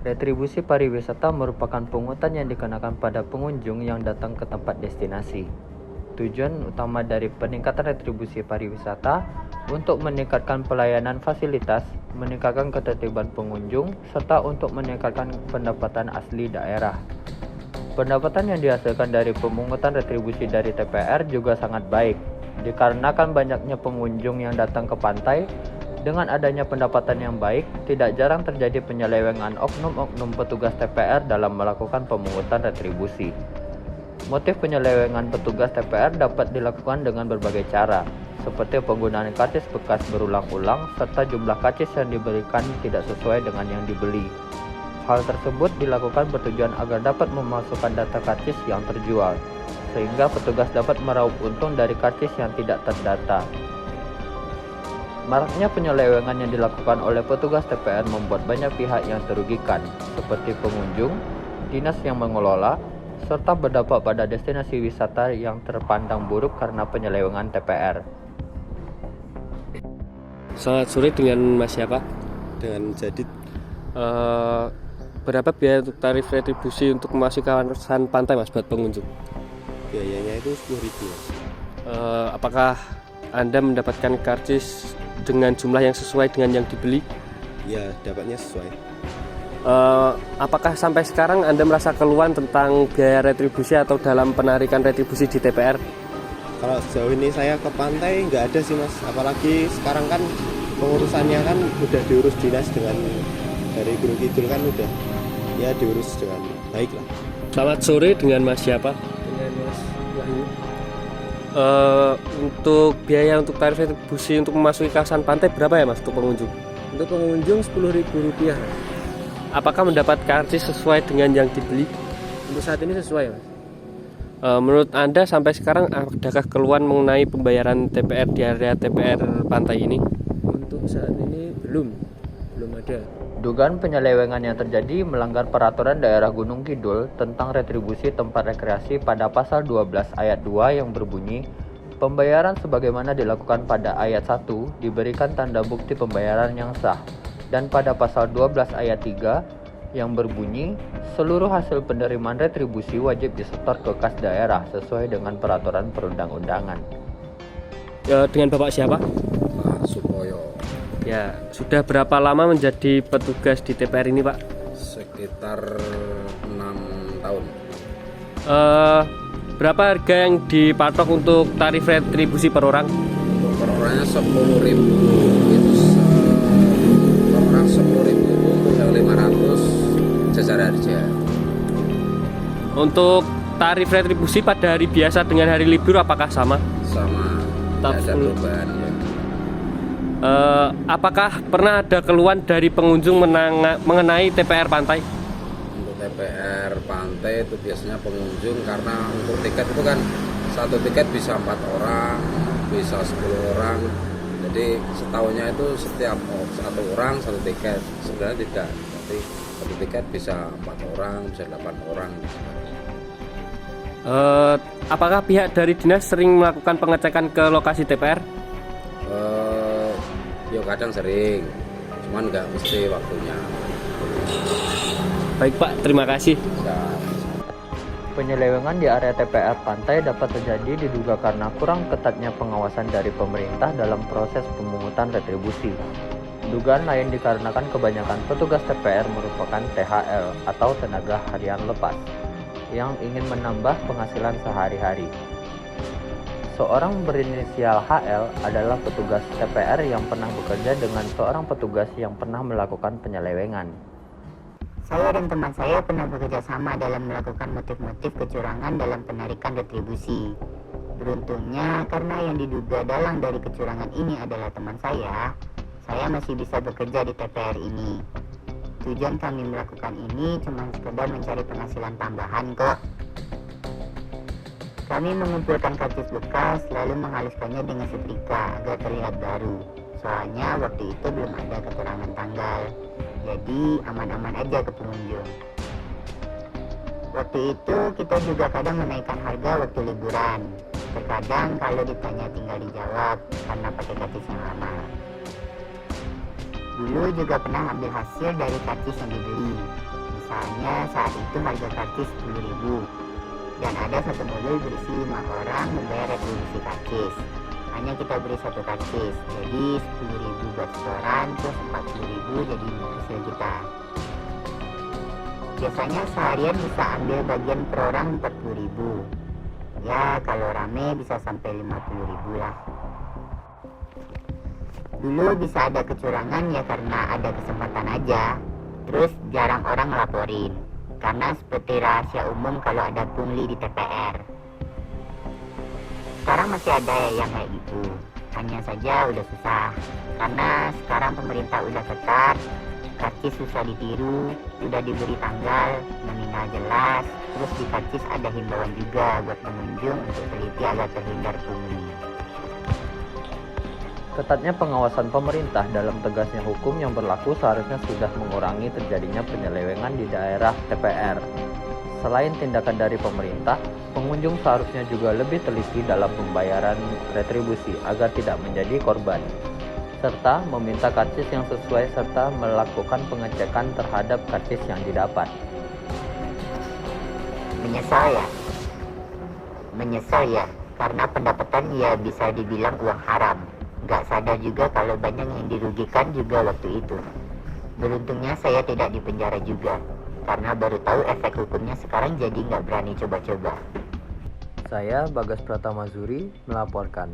Retribusi pariwisata merupakan pungutan yang dikenakan pada pengunjung yang datang ke tempat destinasi. Tujuan utama dari peningkatan retribusi pariwisata untuk meningkatkan pelayanan fasilitas, meningkatkan ketertiban pengunjung, serta untuk meningkatkan pendapatan asli daerah. Pendapatan yang dihasilkan dari pemungutan retribusi dari TPR juga sangat baik, dikarenakan banyaknya pengunjung yang datang ke pantai. Dengan adanya pendapatan yang baik, tidak jarang terjadi penyelewengan oknum-oknum petugas TPR dalam melakukan pemungutan retribusi. Motif penyelewengan petugas TPR dapat dilakukan dengan berbagai cara, seperti penggunaan karcis bekas berulang-ulang serta jumlah karcis yang diberikan tidak sesuai dengan yang dibeli. Hal tersebut dilakukan bertujuan agar dapat memasukkan data karcis yang terjual, sehingga petugas dapat meraup untung dari karcis yang tidak terdata. Maraknya penyelewengan yang dilakukan oleh petugas TPR membuat banyak pihak yang terugikan, seperti pengunjung, dinas yang mengelola, serta berdampak pada destinasi wisata yang terpandang buruk karena penyelewengan TPR. Selamat sore, dengan Mas siapa? Dengan Jadid. Berapa biaya untuk tarif retribusi untuk memasuki kawasan pantai, Mas, buat pengunjung? Biayanya itu 10.000. Apakah Anda mendapatkan karcis dengan jumlah yang sesuai dengan yang dibeli? Ya, dapatnya sesuai. Apakah sampai sekarang Anda merasa keluhan tentang biaya retribusi atau dalam penarikan retribusi di TPR? Kalau sejauh ini saya ke pantai nggak ada sih, Mas. Apalagi sekarang kan pengurusannya kan udah diurus dinas dengan dari Gunung Kidul kan udah ya diurus dengan baik lah. Selamat sore, dengan Mas siapa? Dengan Mas Wahyu. Untuk biaya untuk tarif retribusi untuk memasuki kawasan pantai berapa ya, Mas, untuk pengunjung? Untuk pengunjung Rp10.000. Apakah mendapat karcis sesuai dengan yang dibeli? Untuk saat ini sesuai, Mas. Menurut Anda sampai sekarang adakah keluhan mengenai pembayaran TPR di area TPR pantai ini? Untuk saat ini belum ada. Dugaan penyelewengan yang terjadi melanggar peraturan daerah Gunung Kidul tentang retribusi tempat rekreasi pada pasal 12 ayat 2 yang berbunyi, pembayaran sebagaimana dilakukan pada ayat 1 diberikan tanda bukti pembayaran yang sah, dan pada pasal 12 ayat 3 yang berbunyi, seluruh hasil penerimaan retribusi wajib disetor ke kas daerah sesuai dengan peraturan perundang-undangan. Dengan Bapak siapa? Pak Supoyo. Ya, sudah berapa lama menjadi petugas di TPR ini, Pak? Sekitar 6 tahun. Berapa harga yang dipatok untuk tarif retribusi per orang? Untuk per orangnya 10.000. Itu per orang 10.000 itu untuk yang 500 jajar harga. Untuk tarif retribusi pada hari biasa dengan hari libur apakah sama? Sama. Tidak ada perubahan ya. Apakah pernah ada keluhan dari pengunjung mengenai TPR pantai? Untuk TPR pantai itu biasanya pengunjung, karena untuk tiket itu kan satu tiket bisa 4 orang, bisa 10 orang. Jadi setahunnya itu setiap satu orang satu tiket. Sebenarnya tidak. Jadi satu tiket bisa 4 orang, bisa 8 orang. Apakah pihak dari dinas sering melakukan pengecekan ke lokasi TPR? Ya kadang sering, cuman nggak mesti waktunya. Baik, Pak, terima kasih. Penyelewengan di area TPR pantai dapat terjadi diduga karena kurang ketatnya pengawasan dari pemerintah dalam proses pemungutan retribusi. Dugaan lain dikarenakan kebanyakan petugas TPR merupakan THL atau tenaga harian lepas yang ingin menambah penghasilan sehari-hari. Seorang berinisial HL adalah petugas TPR yang pernah bekerja dengan seorang petugas yang pernah melakukan penyelewengan. Saya dan teman saya pernah bekerja sama dalam melakukan motif-motif kecurangan dalam penarikan retribusi. Beruntungnya, karena yang diduga dalang dari kecurangan ini adalah teman saya masih bisa bekerja di TPR ini. Tujuan kami melakukan ini cuma sekedar mencari penghasilan tambahan kok. Kami mengumpulkan karcis bekas lalu menghaluskannya dengan setrika agar terlihat baru. Soalnya waktu itu belum ada keterangan tanggal, jadi aman-aman aja ke pengunjung. Waktu itu kita juga kadang menaikkan harga waktu liburan. Terkadang kalau ditanya tinggal dijawab karena pakai karcis yang lama. Dulu juga pernah ambil hasil dari karcis yang dibeli. Misalnya saat itu harga karcis 10.000 dan ada satu mobil berisi 5 orang membayar retribusi karcis. Hanya kita beri satu karcis, jadi 10.000 buat setoran plus 40.000 jadi hasil kita. Biasanya seharian bisa ambil bagian per orang 40.000. Ya kalau rame bisa sampai 50.000 lah. Dulu bisa ada kecurangan ya karena ada kesempatan aja. Terus jarang orang ngelaporin karena seperti rahasia umum kalau ada pungli di TPR. Sekarang masih ada yang kayak gitu, hanya saja udah susah karena sekarang pemerintah udah ketat, karcis susah ditiru, udah diberi tanggal, nominal jelas, terus di karcis ada himbauan juga buat pengunjung untuk teliti agar terhindar pungli. Ketatnya pengawasan pemerintah dalam tegasnya hukum yang berlaku seharusnya sudah mengurangi terjadinya penyelewengan di daerah TPR. Selain tindakan dari pemerintah, pengunjung seharusnya juga lebih teliti dalam pembayaran retribusi agar tidak menjadi korban, serta meminta karcis yang sesuai serta melakukan pengecekan terhadap karcis yang didapat. Menyesal ya, karena pendapatan ya bisa dibilang uang haram. Gak sadar juga kalau banyak yang dirugikan juga waktu itu. Beruntungnya saya tidak dipenjara juga, karena baru tahu efek hukumnya sekarang jadi gak berani coba-coba. Saya Bagas Pratama Zuri melaporkan.